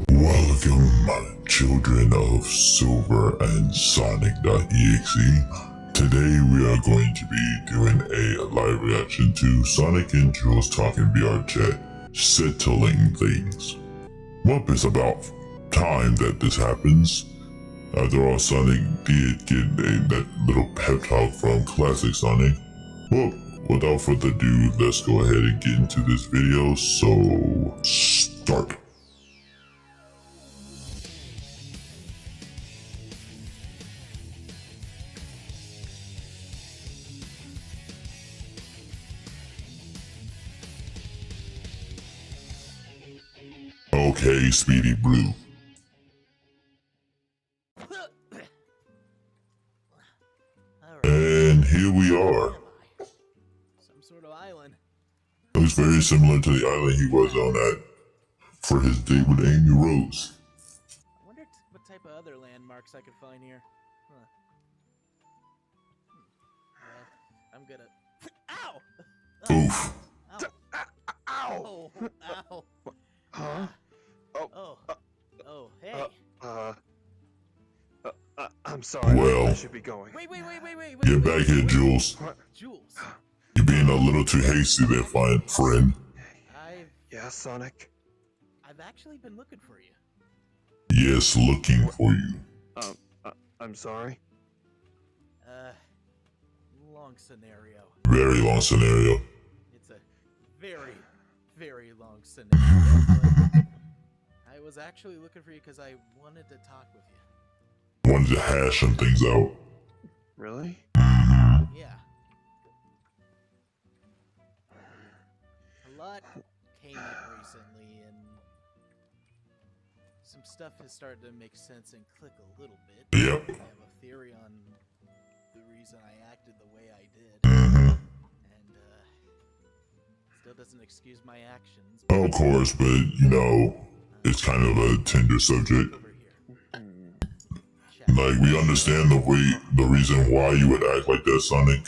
Welcome, children of Silver and Sonic.exe. Today we are going to be doing a live reaction to Sonic and Jules talking VRchat, settling things. Well, it's about time that this happens. After all, Sonic did get that little pep talk from Classic Sonic. Well, without further ado, let's go ahead and get into this video, so start. Okay, Speedy Blue. And here we are. Some sort of island. Looks very similar to the island he was on at for his date with Amy Rose. I wonder what type of other landmarks I could find here. Huh. Well, I'm gonna. Ow! Oof. Ow! Ow! Ow! Huh? Oh, hey. I'm sorry. Well, I should be going. Wait. Get back here, Jules. What? Jules. You're being a little too hasty there, fine friend. Yeah, Sonic. I've actually been looking for you. Yes, looking for you. I'm sorry. Long scenario. Very long scenario. It's a very long scenario. But I was actually looking for you because I wanted to talk with you. Wanted to hash some things out. Really? Yeah. A lot came up recently, and some stuff has started to make sense and click a little bit. Yep. I have a theory on the reason I acted the way I did, and still doesn't excuse my actions. Of course, but you know, it's kind of a tender subject. Over here. Like, we understand the reason why you would act like that, Sonic.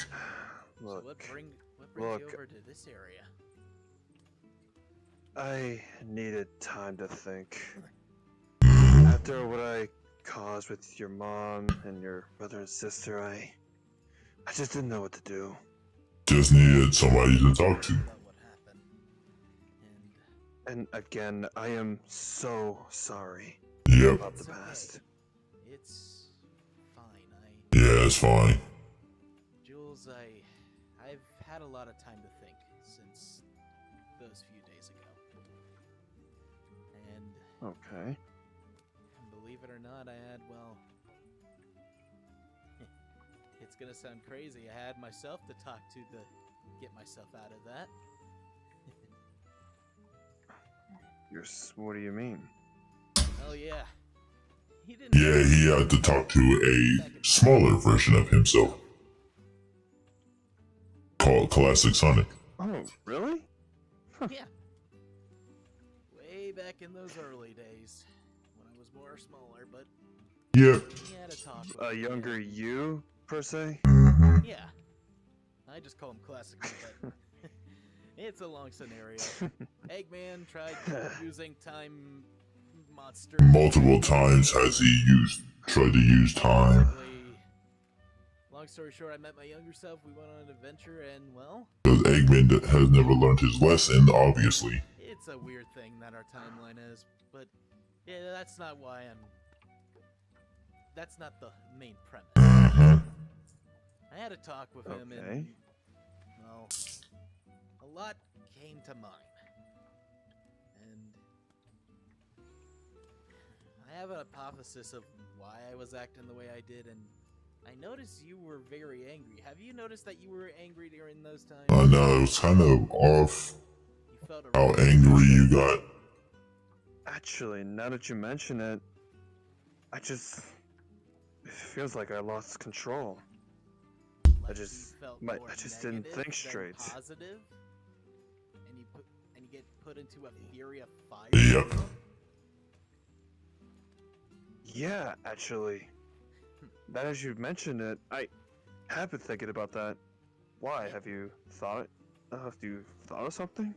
So what brings you over to this area? I needed time to think. After what I caused with your mom and your brother and sister, I just didn't know what to do. Just needed somebody to talk to. About what happened. And again, I am so sorry Yep. about the It's okay. past. It's fine. Yeah, it's fine. Jules, I've had a lot of time to think since those few days ago. And Okay. believe it or not, I had, well, it's gonna sound crazy. I had myself to talk to get myself out of that. What do you mean? Oh yeah. He didn't. Yeah, he had to talk to a smaller version of himself. Called Classic Sonic. Oh, really? Yeah. Way back in those early days, when I was more smaller, but Yep. he had a talk with A me. younger you, per se? Yeah. I just call him Classic, but it's a long scenario. Eggman tried using Time Monster. Multiple times has he tried to use time. Basically, long story short, I met my younger self, we went on an adventure, and well, Because Eggman has never learned his lesson, obviously. it's a weird thing that our timeline is, but yeah, that's not why that's not the main premise. I had a talk with him, Okay. and well, a lot came to mind, and I have an hypothesis of why I was acting the way I did, and I noticed you were very angry. Have you noticed that you were angry during those times? I know, it was kind of off You felt how angry you got. Actually, now that you mention it, it feels like I lost control. like I just- you felt I more just didn't negative think than straight. Positive, and you get put into a fury of fire. Yep. Yeah, actually. Now as you mentioned it, I have been thinking about that. Why? Have you thought You thought of something?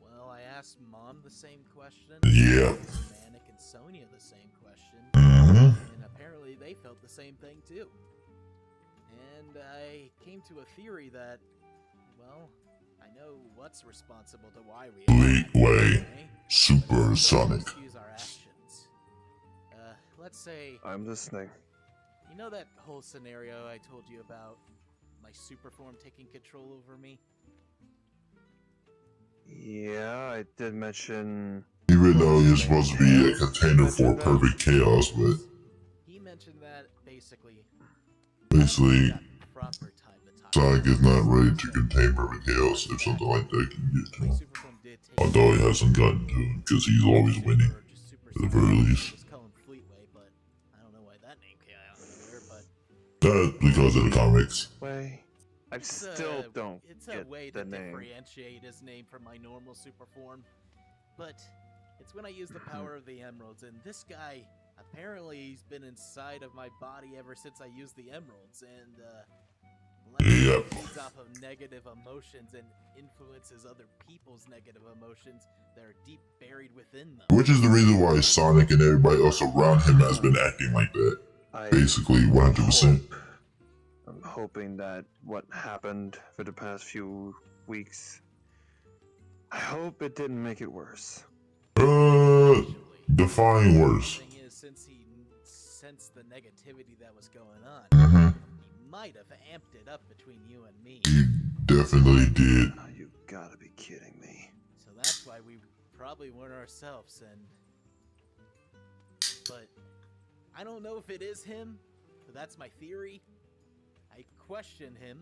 Well, I asked Mom the same question. Yeah. I asked Manic and Sonia the same question. Mm-hmm. And apparently they felt the same thing too. And I came to a theory that, well, I know what's responsible to why we Fleetway. okay? Supersonic. Excuse our actions. Let's say, I'm listening. you know that whole scenario I told you about? My super form taking control over me? Yeah, I did mention. Even though you're supposed to be a container for perfect chaos, but He mentioned that basically proper time to talk. Sonic is not ready to contain perfect chaos if something like that can get to My him. super form did take Although he hasn't gotten to him, because he's always winning, at the very least. Just call him Fleetway, but I don't know why that name came out of nowhere, but That's because of the comics. Way. I still don't it's a get way the to name. differentiate his name from my normal super form. But it's when I use the power of the emeralds, and this guy, apparently he's been inside of my body ever since I used the emeralds, and Yep. feeds off of negative emotions and influences other people's negative emotions that are deep buried within them. Which is the reason why Sonic and everybody else around him has been acting like that. Basically, 100%. I'm hoping that what happened for the past few weeks, I hope it didn't make it worse. Define worse. The thing is, since he sensed the negativity that was going on, Mm-hmm. he might have amped it up between you and me. He definitely did. Oh, you gotta be kidding me. So that's why we probably weren't ourselves, but I don't know if it is him, but that's my theory. I questioned him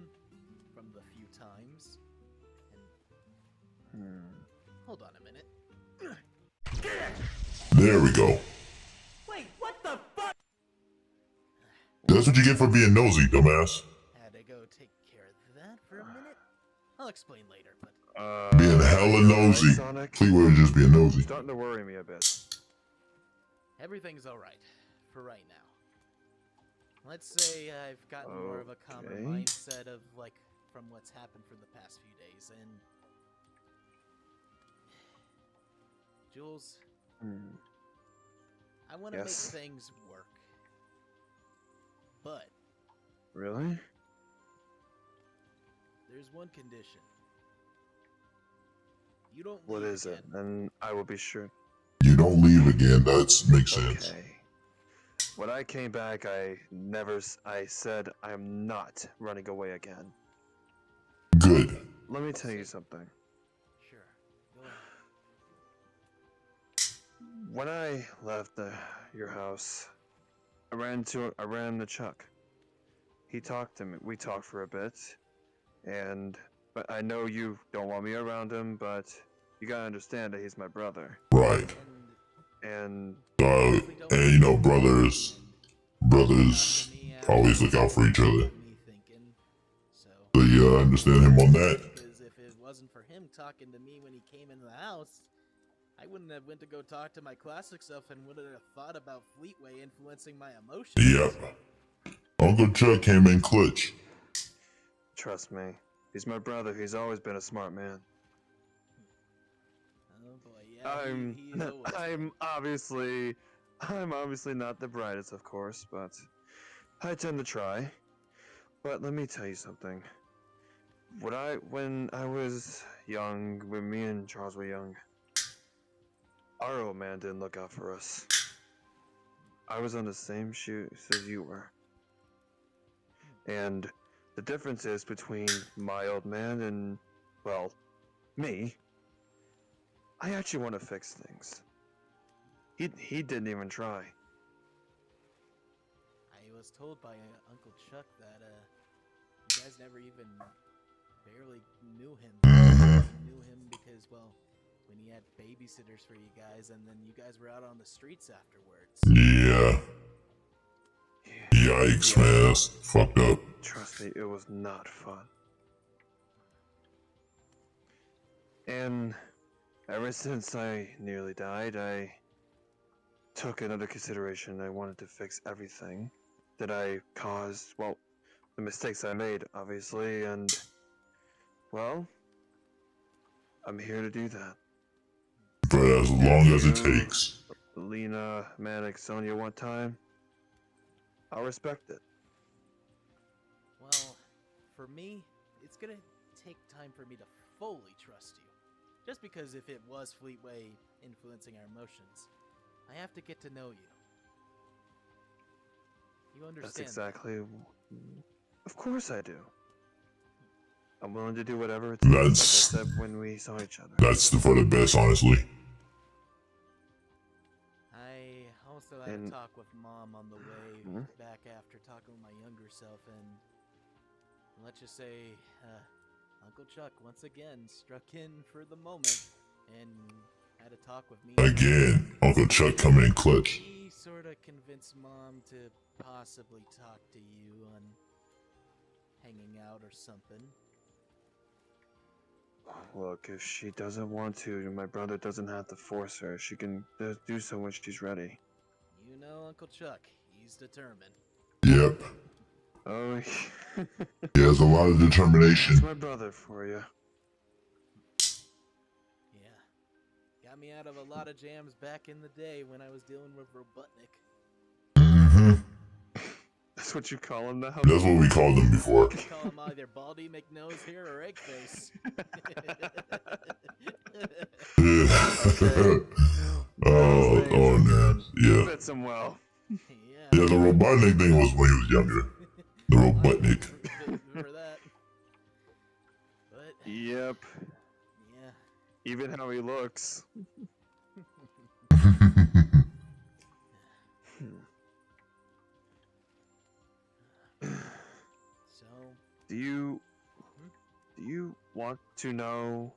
from the few times, and hold on a minute. There we go. Wait, what the fuck? That's what you get for being nosy, dumbass. Had to go take care of that for a minute. I'll explain later, but Being hella nosy. Sonic? Fleetway was just being nosy. Starting to worry me a bit. everything's alright for right now. Let's say I've gotten more of a calmer mindset of, like, from what's happened for the past few days, and Jules, I want to make things work. But Really? there's one condition. You don't What leave is it? again. And I will be sure. You don't leave again, that makes sense. Okay. When I came back, I said I am not running away again. Good. Let me tell you something. Sure. Go ahead. When I left your house, I ran into Chuck. He talked to me. We talked for a bit, but I know you don't want me around him, but you gotta understand that he's my brother. Right. And And you know, brothers always look out for each other. So yeah, I understand him on that. Because if it wasn't for him talking to me when he came into the house, I wouldn't have went to go talk to my classic self and wouldn't have thought about Fleetway influencing my emotions. Yep. Uncle Chuck came in clutch. trust me, he's my brother. He's always been a smart man. Oh boy, yeah. I'm obviously not the brightest, of course, but I tend to try. But let me tell you something. When I was young, when me and Charles were young, our old man didn't look out for us. I was on the same shoes as you were. And the difference is between my old man and, well, me. I actually want to fix things. He didn't even try. I was told by Uncle Chuck that you guys never even barely knew him. You knew him because, well, when he had babysitters for you guys, and then you guys were out on the streets afterwards. Yeah. Yikes, man. That's fucked up. Trust me, it was not fun. And ever since I nearly died, I took another consideration. I wanted to fix everything that I caused. Well, the mistakes I made, obviously, and, well, I'm here to do that. But as long as it takes. Lena, Manic, Sonia one time, I'll respect it. Well, for me, it's gonna take time for me to fully trust you. Just because if it was Fleetway influencing our emotions, I have to get to know you. You understand? That's exactly. Of course I do. I'm willing to do whatever it takes. Like I said when we saw each other. That's for the best, honestly. I also had a talk with Mom on the way back after talking with my younger self, and let's just say Uncle Chuck once again struck in for the moment and had a talk with me. Again, Uncle Chuck coming in clutch. He sort of convinced Mom to possibly talk to you on hanging out or something. Look, if she doesn't want to, my brother doesn't have to force her. She can do so when she's ready. You know Uncle Chuck, he's determined. Yep. Oh, He has a lot of determination. It's my brother for you. Yeah. Got me out of a lot of jams back in the day when I was dealing with Robotnik. Mm-hmm. That's what you call him now? That's what we called him before. We call him either Baldy, McNose here, or Eggface. Okay. Oh man. Yeah. Fits him well. Yeah, the Robotnik thing was when he was younger. The Robotnik. Remember that? But Yep. yeah. Even how he looks. So, Do you want to know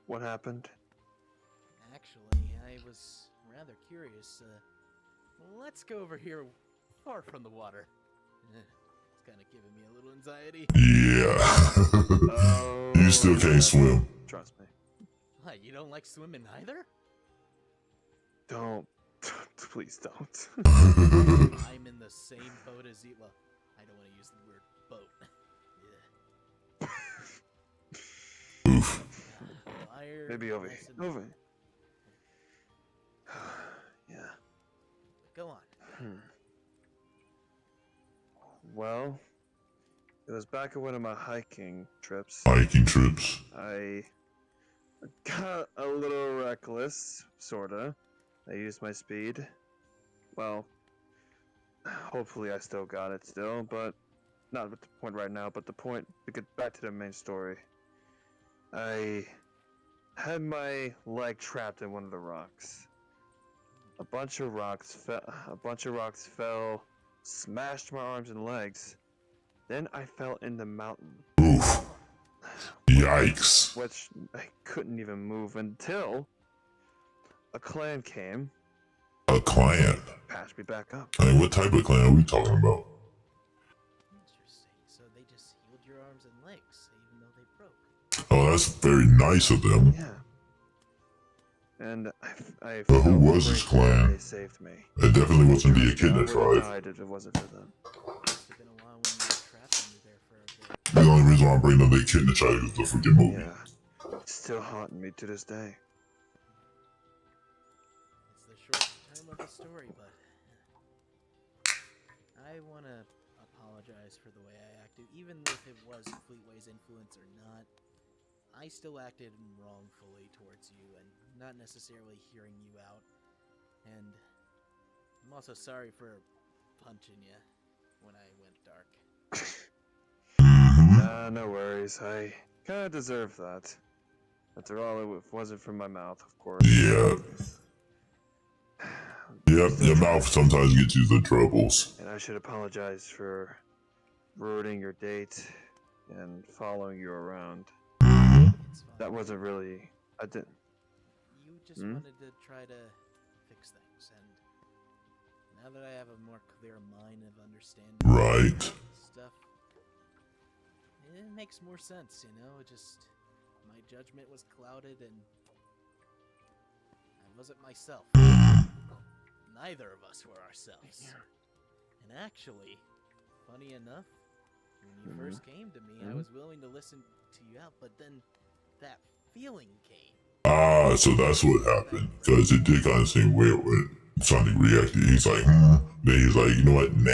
what happened? actually, I was rather curious. Let's go over here far from the water. It's kind of giving me a little anxiety. Yeah. You still can't swim. Trust me. What, you don't like swimming either? Don't. Please don't. I'm in the same boat as you. Well, I don't want to use the word boat. Oof. Liar, Maybe over lesson- here. Over. Yeah. Go on. Well, it was back at one of my hiking trips. Hiking trips. I got a little reckless, sorta. I used my speed. Well, hopefully I still got it still, but not at the point right now, but the point, to get back to the main story. I had my leg trapped in one of the rocks. A bunch of rocks fell, smashed my arms and legs. Then I fell in the mountain. Oof. Yikes. Which I couldn't even move until a clan came. A clan? Patched me back up. I mean, what type of clan are we talking about? Interesting. So they just healed your arms and legs, even though they broke. Oh, that's very nice of them. Yeah. And I But who felt was this grateful that clan? They saved me. It definitely wasn't the Echidna I would have tribe. died if it wasn't for them. Must have been a while when you were trapped in there for a bit. The only reason why I'm bringing up the Echidna tribe is the freaking movie. Yeah. It's still haunting me to this day. It's the short term of the story, but I want to apologize for the way I acted. Even if it was Fleetway's influence or not, I still acted wrongfully towards you and not necessarily hearing you out. And I'm also sorry for punching you when I went dark. Mm-hmm. No worries. I kinda deserve that. After all, it wasn't from my mouth, of course. Yeah. Yep, your mouth sometimes gets you the troubles. And I should apologize for ruining your date and following you around. Mm-hmm. It's fine. That wasn't really... I didn't... You just wanted to try to fix things, and now that I have a more clear mind of understanding Right. stuff, it makes more sense, you know? It just... my judgment was clouded, and I wasn't myself. Neither of us were ourselves. And actually, funny enough, when you first came to me, I was willing to listen to you out, but then that feeling came. Ah, so that's what happened. Because it did kind of seem weird when Sonic reacted. He's like, Then he's like, you know what? Nah.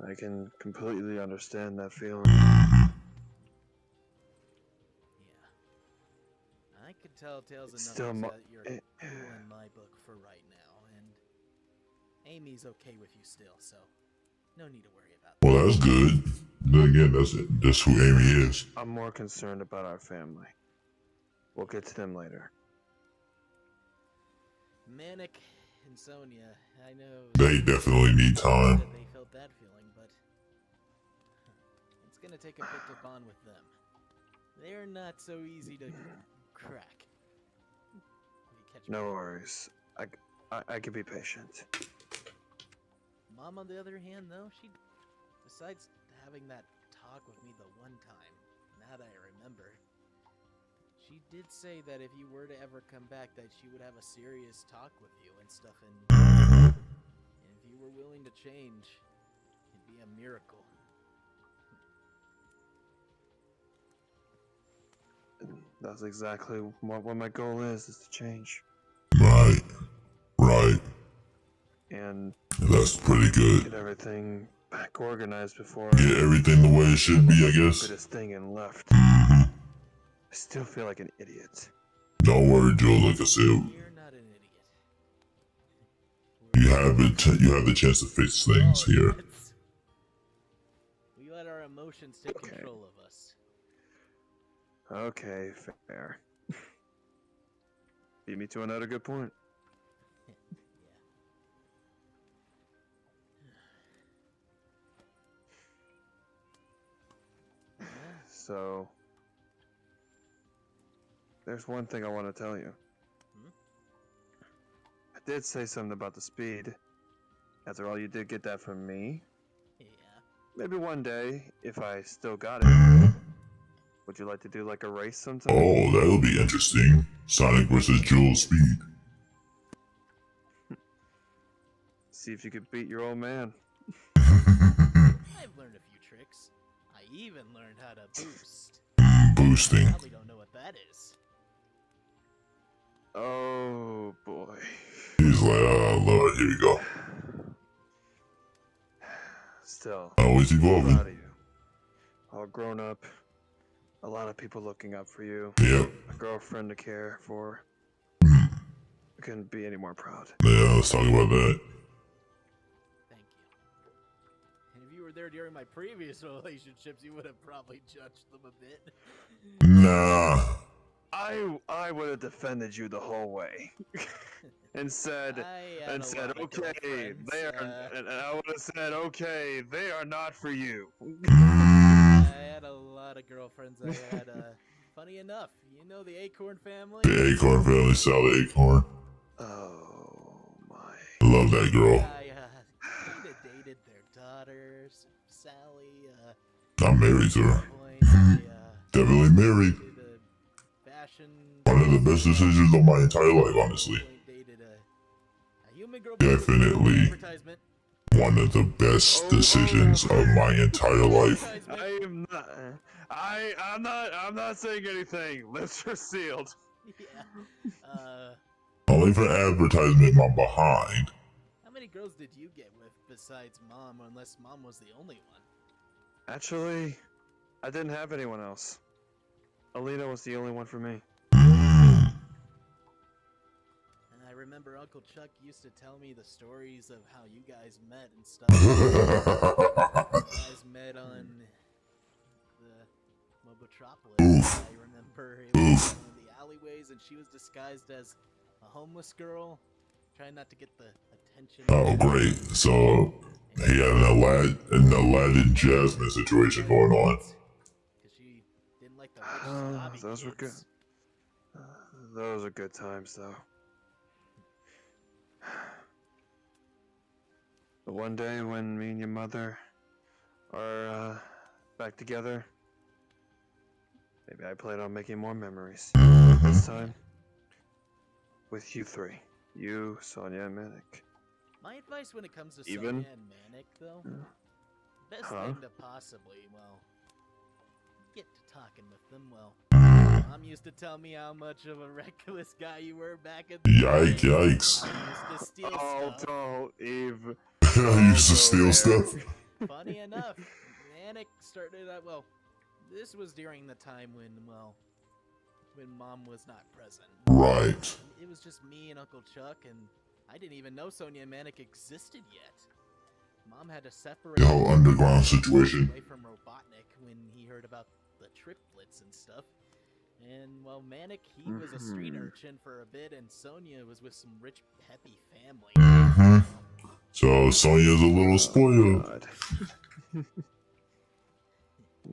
I can completely understand that feeling. Yeah. I could tell tales It's enough still that you're cool in my book for right now, and Amy's okay with you still, so no need to worry about that. Well, that's good. Then again, that's who Amy is. I'm more concerned about our family. We'll get to them later. Manic and Sonia, I know They definitely need time. that they felt that feeling, but it's gonna take a bit to bond with them. They're not so easy to crack. No worries. I can be patient. Mom, on the other hand, though, besides having that talk with me the one time, now that I remember, she did say that if you were to ever come back, that she would have a serious talk with you and stuff, and if you were willing to change, it'd be a miracle. That's exactly what my goal is to change. Right. And That's pretty good. get everything back organized before Get everything the way it should be, I guess. put this thing and left. Mm-hmm. I still feel like an idiot. Don't worry, Jules. Like I said, You're not an idiot. you have the chance to fix things here. We let our emotions take control of us. Okay, fair. Beat me to another good point. So, there's one thing I want to tell you. I did say something about the speed. After all, you did get that from me. Yeah. Maybe one day, if I still got it. Would you like to do like a race sometime? Oh, that'll be interesting. Sonic versus Jules speed. See if you could beat your old man. I've learned a few tricks. I even learned how to boost. Boosting. You probably don't know what that is. Oh boy. He's like, oh Lord, here we go. Still, Always proud evolving. of you. All grown up. A lot of people looking up for you. Yep. A girlfriend to care for. Mm. I couldn't be any more proud. Yeah, let's talk about that. Thank you. And if you were there during my previous relationships, you would have probably judged them a bit. Nah. I would have defended you the whole way. and said, okay, they are, and I would have said, okay, they are not for you. I had a lot of girlfriends. I had, funny enough, you know the Acorn family? The Acorn family, solid Acorn. Oh my. I love that girl. I, kinda dated their daughters, Sally, I'm married to her. point, Definitely married. did a fashion... One of the best decisions of my entire life, honestly. Dated a human girl Definitely. advertisement. One of the best decisions of my entire life. I am not. I'm not saying anything. Lips are sealed. Yeah. Only for advertisement, I'm behind. How many girls did you get with besides Mom, unless Mom was the only one? Actually, I didn't have anyone else. Alina was the only one for me. And I remember Uncle Chuck used to tell me the stories of how you guys met and stuff. You guys met on the Mobotropolis. Oof. I remember it was in the alleyways, and she was disguised as a homeless girl, trying not to get the attention. Oh, great. So, he had an Aladdin Jasmine situation going on. Because she didn't like the rich snobby Those were good. kids. Those are good times, though. But one day when me and your mother are back together, maybe I plan on making more memories. This time, with you three. You, Sonia, and Manic. My advice when it comes to Even? Sonia and Manic, though, best thing to possibly, well, get to talking with them, well, Mm, Mom used to tell me how much of a reckless guy you were back at yikes. I used to steal Oh, stuff. don't, Eve. I used to Don't steal go stuff. there. Funny enough, Manic started out, well, this was during the time when, well, when Mom was not present. Right. It was just me and Uncle Chuck, and I didn't even know Sonia and Manic existed yet. Mom had to separate The whole underground situation. away from Robotnik when he heard about the triplets and stuff. And well, Manic, he was a street urchin for a bit, and Sonia was with some rich, peppy family. Mm-hmm. So Sonia's a little spoiled. God.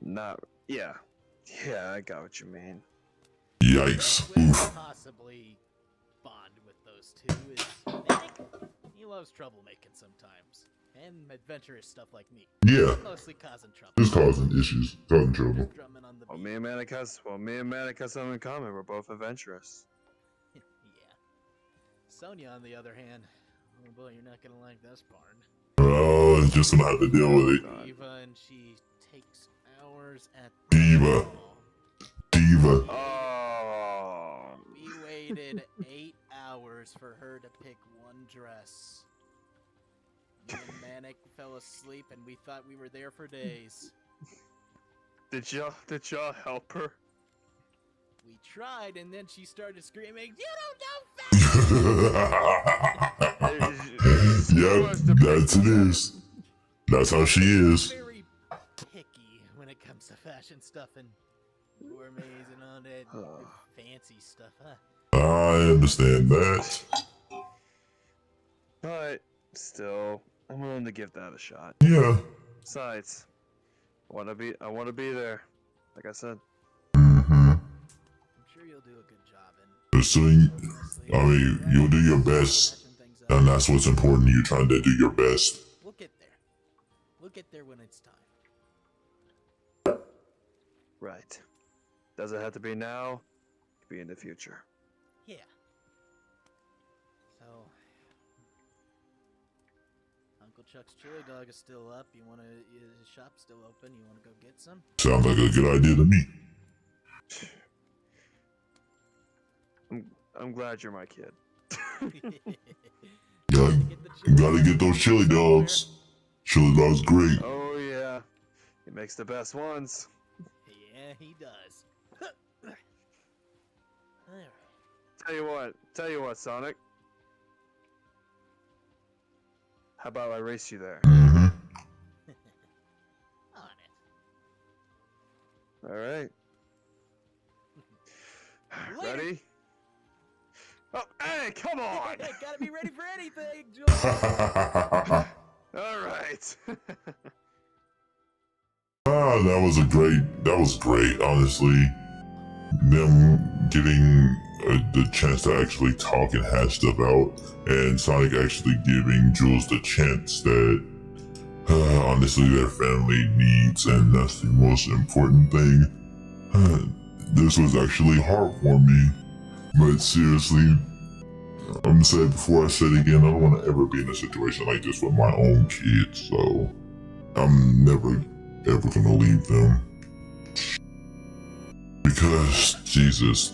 Not. Yeah. Yeah, I got what you mean. Yikes. What would Oof. possibly bond with those two is Manic. He loves troublemaking sometimes, and adventurous stuff like me. Yeah. Mostly causing trouble. Just causing issues. Causing trouble. Just drumming on the Well, beat. me and Manic has something in common. We're both adventurous. Yeah. Sonia, on the other hand, oh boy, you're not gonna like this part. Oh, just gonna have to deal with it. God. Diva, and she takes hours at Diva. mall. Diva. Oh. We waited 8 hours for her to pick one dress. Me and Manic fell asleep, and we thought we were there for days. Did y'all help her? We tried, and then she started screaming, "You don't know fashion!" Yep, that's it is. That's how she is. Very picky when it comes to fashion stuff and gourmets and all that fancy stuff, huh? I understand that. But still, I'm willing to give that a shot. Yeah. Besides, I wanna be there. Like I said. Mm-hmm. I'm sure you'll do a good job, and So, honestly, I mean, you'll do your best, fashion things up. and that's what's important. You're trying to do your best. We'll get there. We'll get there when it's time. Right. Doesn't have to be now. It could be in the future. Yeah. So, Uncle Chuck's chili dog is still up. His shop's still open. You wanna go get some? Sounds like a good idea to me. I'm glad you're my kid. Gotta get those chili dogs. Chili dogs great. Oh yeah. He makes the best ones. Yeah, he does. Alright. Tell you what, Sonic. How about I race you there? Mm-hmm. On it. Alright. Later. Ready? Oh, hey, come on! Hey, gotta be ready for anything, Jules. Alright. That was great, honestly. Them getting the chance to actually talk and hash stuff out, and Sonic actually giving Jules the chance that, honestly, their family needs, and that's the most important thing. This was actually heartwarming, but seriously, I'm gonna say it before I say it again, I don't want to ever be in a situation like this with my own kids, so I'm never ever gonna leave them. Because, Jesus,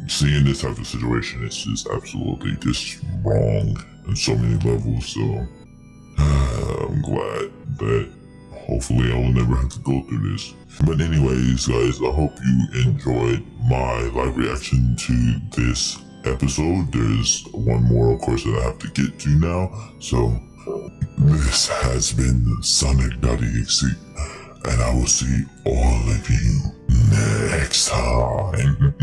seeing this type of situation is just absolutely just wrong on so many levels, so I'm glad that hopefully I will never have to go through this. But anyways, guys, I hope you enjoyed my live reaction to this episode. There's one more, of course, that I have to get to now, so this has been Sonic.exe, and I will see all of you next time.